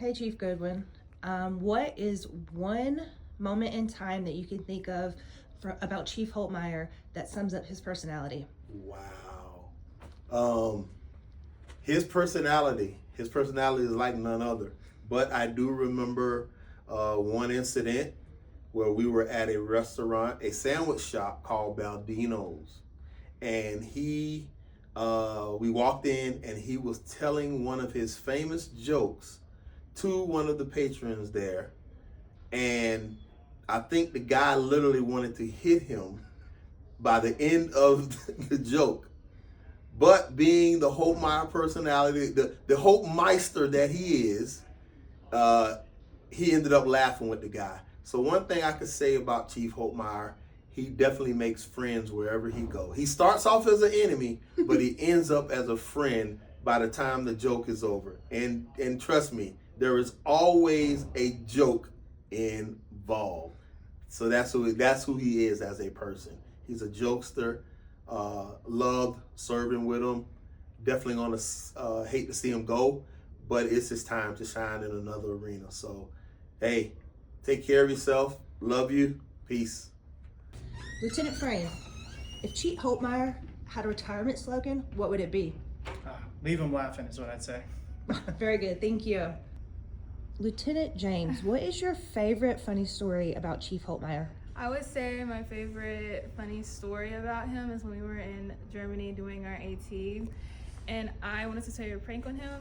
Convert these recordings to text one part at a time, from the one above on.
Hey, Chief Goodwin. What is one moment in time that you can think of about Chief Holtmyer that sums up his personality? Wow. Um, his personality is like none other. But I do remember one incident where we were at a restaurant, a sandwich shop called Baldino's, and we walked in, and he was telling one of his famous jokes to one of the patrons there, and I think the guy literally wanted to hit him by the end of the joke. But being the Holtmyer personality, the Holtmeister that uh, he ended up laughing with the guy. So one thing I could say about Chief Holtmyer, he definitely makes friends wherever he goes. He starts off as an enemy, but he ends up as a friend by the time the joke is over. And trust me, there is always a joke involved. So that's who he is as a person. He's a jokester. Loved serving with him. Definitely gonna hate to see him go, but it's his time to shine in another arena. So, hey, take care of yourself. Love you. Peace. Lieutenant Frame, if Chief Holtmyer had a retirement slogan, what would it be? Leave him laughing is what I'd say. Very good, thank you. Lieutenant James, what is your favorite funny story about Chief Holtmyer? I would say my favorite funny story about him is when we were in Germany doing our AT, and I wanted to tell you a prank on him,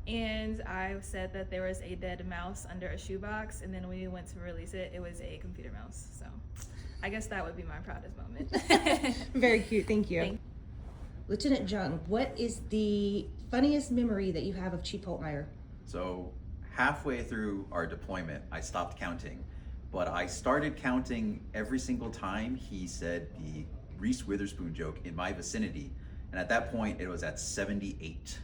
and I said that there was a dead mouse under a shoebox, and then when we went to release it, it was a computer mouse. So I guess that would be my proudest moment. Very cute, thank you. Lieutenant Jung, what is the funniest memory that you have of Chief Holtmyer? So halfway through our deployment, I stopped counting, but I started counting every single time he said the Reese Witherspoon joke in my vicinity. And at that point, it was at 78.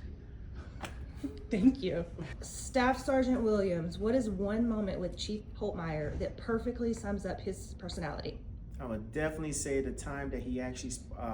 Thank you. Staff Sergeant Williams, what is one moment with Chief Holtmyer that perfectly sums up his personality? I would definitely say the time that he actually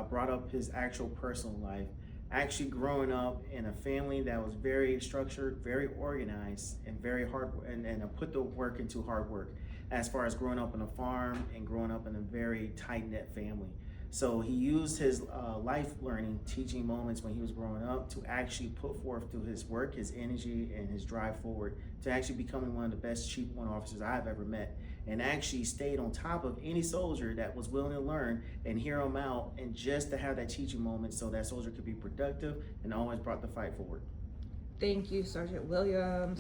brought up his actual personal life. Actually growing up in a family that was very structured, very organized, and very hard, and put the work into hard work, as far as growing up on a farm and growing up in a very tight-knit family. So he used his life learning, teaching moments when he was growing up to actually put forth through his work, his energy, and his drive forward to actually becoming one of the best Chief 1 officers I've ever met, and actually stayed on top of any soldier that was willing to learn and hear him out, and just to have that teaching moment so that soldier could be productive and always brought the fight forward. Thank you, Sergeant Williams.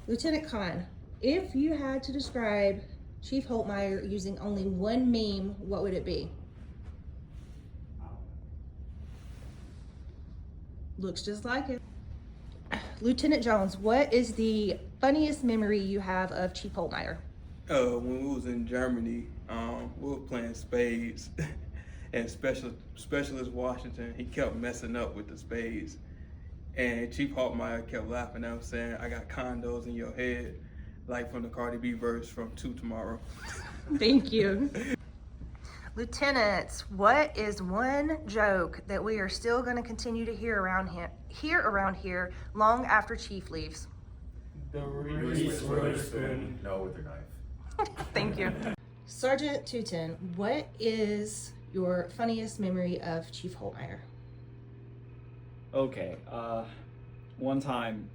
Lieutenant Khan, if you had to describe Chief Holtmyer using only one meme, what would it be? Looks just like it. Lieutenant Jones, what is the funniest memory you have of Chief Holtmyer? When we was in Germany, we were playing spades, and Specialist Washington, he kept messing up with the spades, and Chief Holtmyer kept laughing at him, saying, "I got condos in your head," like from the Cardi B verse from 2 Tomorrow. Thank you. Lieutenants, what is one joke that we are still going to continue to hear around here long after Chief leaves? The Reese Witherspoon. No, with their knife. Thank you. Sergeant Tootin, what is your funniest memory of Chief Holtmyer? Okay, one time,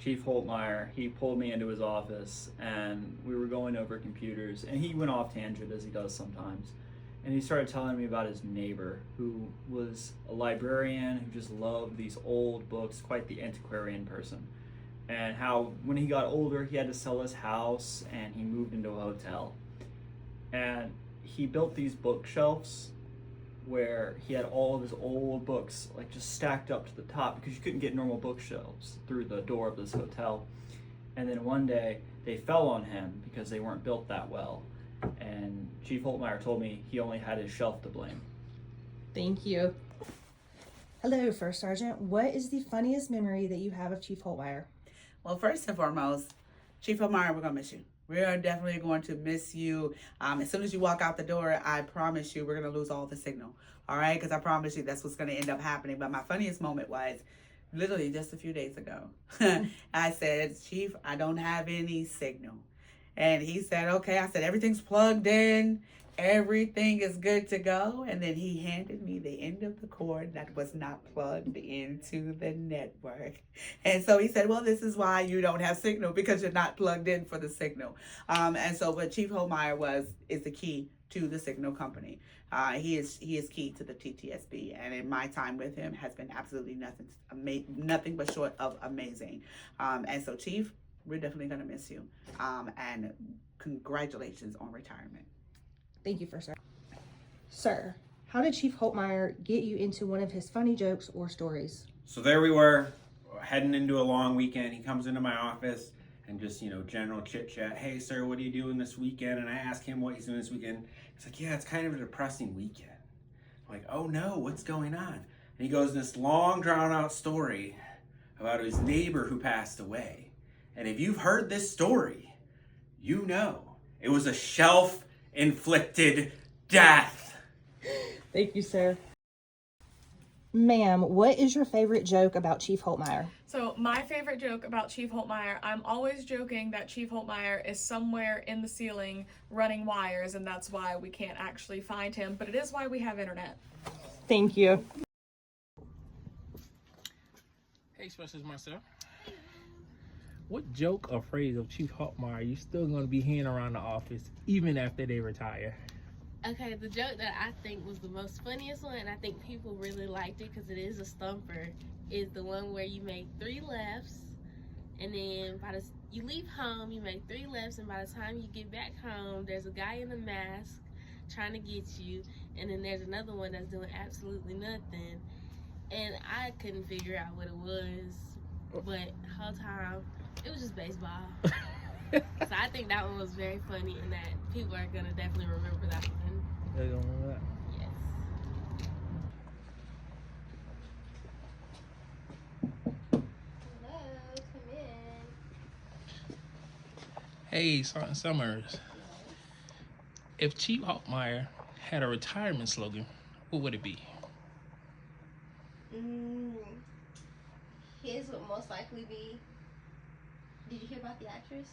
Chief Holtmyer, he pulled me into his office and we were going over computers, and he went off tangent as he does sometimes. And he started telling me about his neighbor who was a librarian who just loved these old books, quite the antiquarian person. And how when he got older, he had to sell his house and he moved into a hotel. And he built these bookshelves where he had all of his old books like just stacked up to the top because you couldn't get normal bookshelves through the door of this hotel. And then one day they fell on him because they weren't built that well. And Chief Holtmyer told me he only had his shelf to blame. Thank you. Hello, First Sergeant. What is the funniest memory that you have of Chief Holtmyer? Well, first and foremost, Chief Holtmyer, we're going to miss you. We are definitely going to miss you. As soon as you walk out the door, I promise you we're going to lose all the signal. All right? Because I promise you that's what's going to end up happening. But my funniest moment was literally just a few days ago. I said, Chief, I don't have any signal. And he said, okay. I said, everything's plugged in. Everything is good to go. And then he handed me the end of the cord that was not plugged into the network. And so he said, well, this is why you don't have signal, because you're not plugged in for the signal. And so what Chief Holtmyer is the key to the signal company. He is key to the TTSB, and in my time with him has been absolutely nothing but short of amazing. And so, Chief, we're definitely gonna miss you. And congratulations on retirement. Thank you, sir. Sir, how did Chief Holtmyer get you into one of his funny jokes or stories? So there we were, heading into a long weekend. He comes into my office and just, general chit chat. Hey, sir, what are you doing this weekend? And I ask him what he's doing this weekend. He's like, yeah, it's kind of a depressing weekend. I'm like, oh no, what's going on? And he goes in this long, drawn out story about his neighbor who passed away. And if you've heard this story, you know it was a shelf-inflicted death. Thank you, sir. Ma'am, what is your favorite joke about Chief Holtmyer? So my favorite joke about Chief Holtmyer, I'm always joking that Chief Holtmyer is somewhere in the ceiling running wires, and that's why we can't actually find him, but it is why we have internet. Thank you. Hey, Specialist myself. What joke or phrase of Chief Holtmyer you still gonna be hearing around the office even after they retire? Okay, the joke that I think was the most funniest one, and I think people really liked it because it is a stumper, is the one where you make 3 lefts, and then you leave home, you make 3 lefts, and by the time you get back home, there's a guy in a mask trying to get you, and then there's another one that's doing absolutely nothing. And I couldn't figure out what it was, but the whole time, it was just baseball. So I think that one was very funny, and that people are gonna definitely remember that one. They gonna remember that? Yes. Hello, come in. Hey, Sergeant Summers. If Chief Holtmyer had a retirement slogan, what would it be? His would most likely be, did you hear about the actress?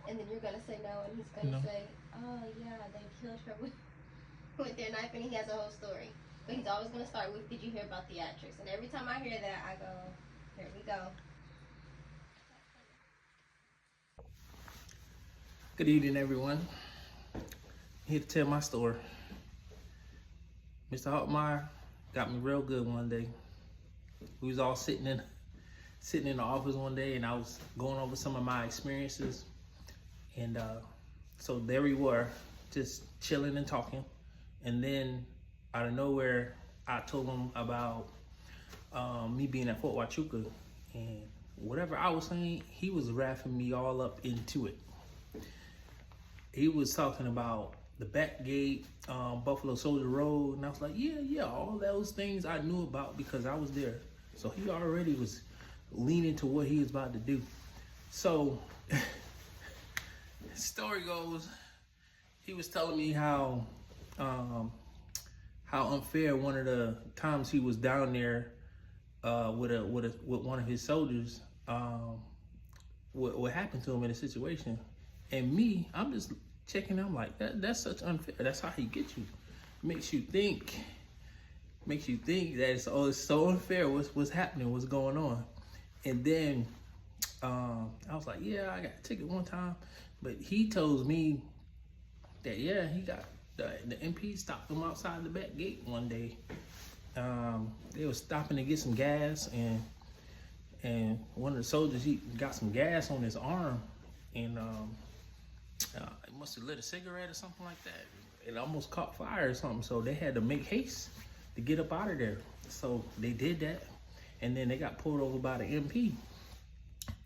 And then you're gonna say no, and he's gonna say, oh yeah, they killed her with their knife, and he has a whole story. But he's always gonna start with, did you hear about the actress? And every time I hear that, I go, here we go. Good evening, everyone. Here to tell my story. Mr. Holtmyer got me real good one day. We was all sitting in the office one day, and I was going over some of my experiences. And so there we were, just chilling and talking. And then out of nowhere, I told him about me being at Fort Huachuca. And whatever I was saying, he was wrapping me all up into it. He was talking about the back gate, Buffalo Soldier Road. And I was like, yeah, all those things I knew about because I was there. So he already was leaning to what he was about to do. So story goes, he was telling me how unfair one of the times he was down there with one of his soldiers, what happened to him in a situation. And me, I'm just checking. I'm like, that's such unfair. That's how he gets you. Makes you think that it's so unfair. What's happening? What's going on? And then I was like, yeah, I got a ticket one time. But he told me that, yeah, he got the MP stopped him outside the back gate one day. They were stopping to get some gas, and one of the soldiers, he got some gas on his arm, and he must have lit a cigarette or something like that. It almost caught fire or something, so they had to make haste to get up out of there. So they did that, and then they got pulled over by the MP.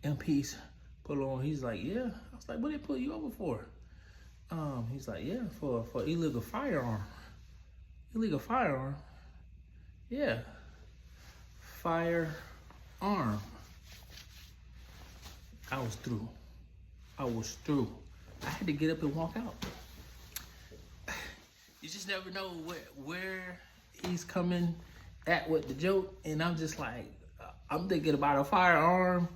MP's pulled on. He's like, yeah. I was like, what did they pull you over for? He's like, yeah, for illegal firearm. Illegal firearm? Yeah. Firearm. I was through. I had to get up and walk out. You just never know where he's coming at with the joke, and I'm just like, I'm thinking about a firearm.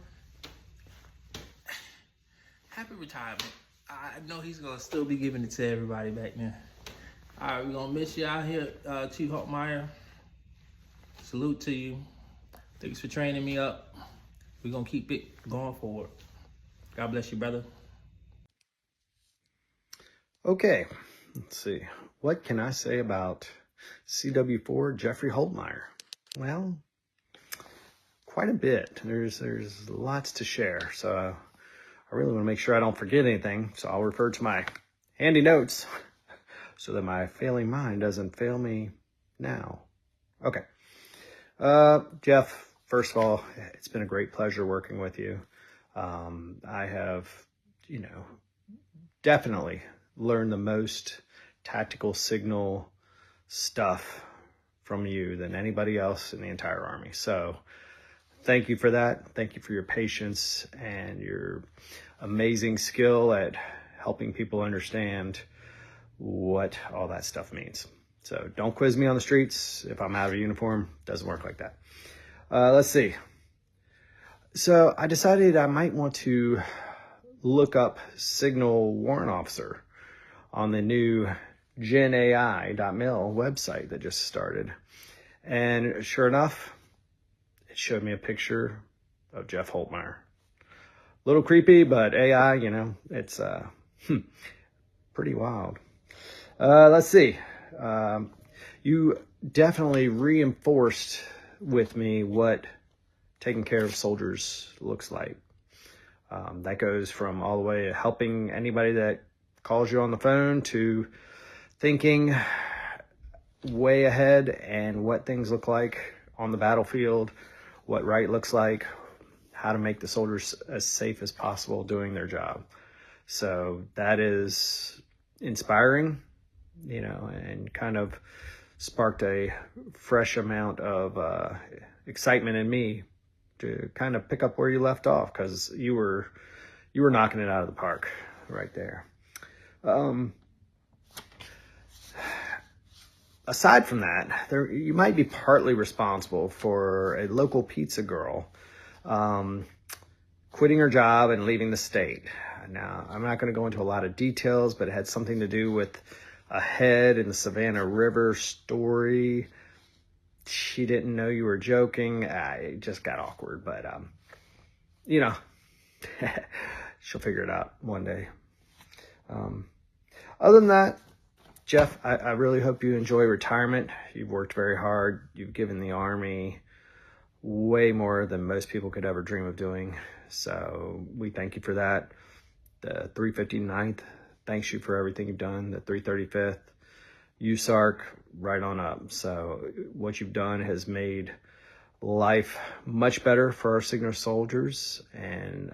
Happy retirement. I know he's gonna still be giving it to everybody back then. All right, we're gonna miss you out here, Chief Holtmyer. Salute to you. Thanks for training me up. We're gonna keep it going forward. God bless you, brother. Okay, let's see. What can I say about CW4 Jeffrey Holtmyer? Well, quite a bit. There's lots to share, so I really want to make sure I don't forget anything, so I'll refer to my handy notes so that my failing mind doesn't fail me now. Okay. Jeff, first of all, it's been a great pleasure working with you. I have, definitely learned the most tactical signal stuff from you than anybody else in the entire Army. So thank you for that. Thank you for your patience and your amazing skill at helping people understand what all that stuff means. So don't quiz me on the streets if I'm out of uniform. Doesn't work like that. Let's see. So I decided I might want to look up Signal Warrant Officer on the new genai.mil website that just started. And sure enough, it showed me a picture of Jeff Holtmyer. A little creepy, but AI, it's pretty wild. Let's see. You definitely reinforced with me what taking care of soldiers looks like. That goes from all the way to helping anybody that calls you on the phone to thinking way ahead and what things look like on the battlefield, what right looks like, how to make the soldiers as safe as possible doing their job. So that is inspiring, and kind of sparked a fresh amount of excitement in me to kind of pick up where you left off, because you were knocking it out of the park right there. Aside from that, you might be partly responsible for a local pizza girl quitting her job and leaving the state. Now, I'm not going to go into a lot of details, but it had something to do with a head in the Savannah River story. She didn't know you were joking. It just got awkward, but, she'll figure it out one day. Other than that, Jeff, I really hope you enjoy retirement. You've worked very hard. You've given the Army way more than most people could ever dream of doing. So we thank you for that. The 359th thanks you for everything you've done. The 335th, USARC, right on up. So what you've done has made life much better for our Signal soldiers, and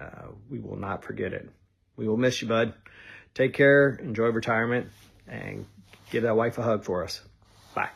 we will not forget it. We will miss you, bud. Take care, enjoy retirement, and give that wife a hug for us. Bye.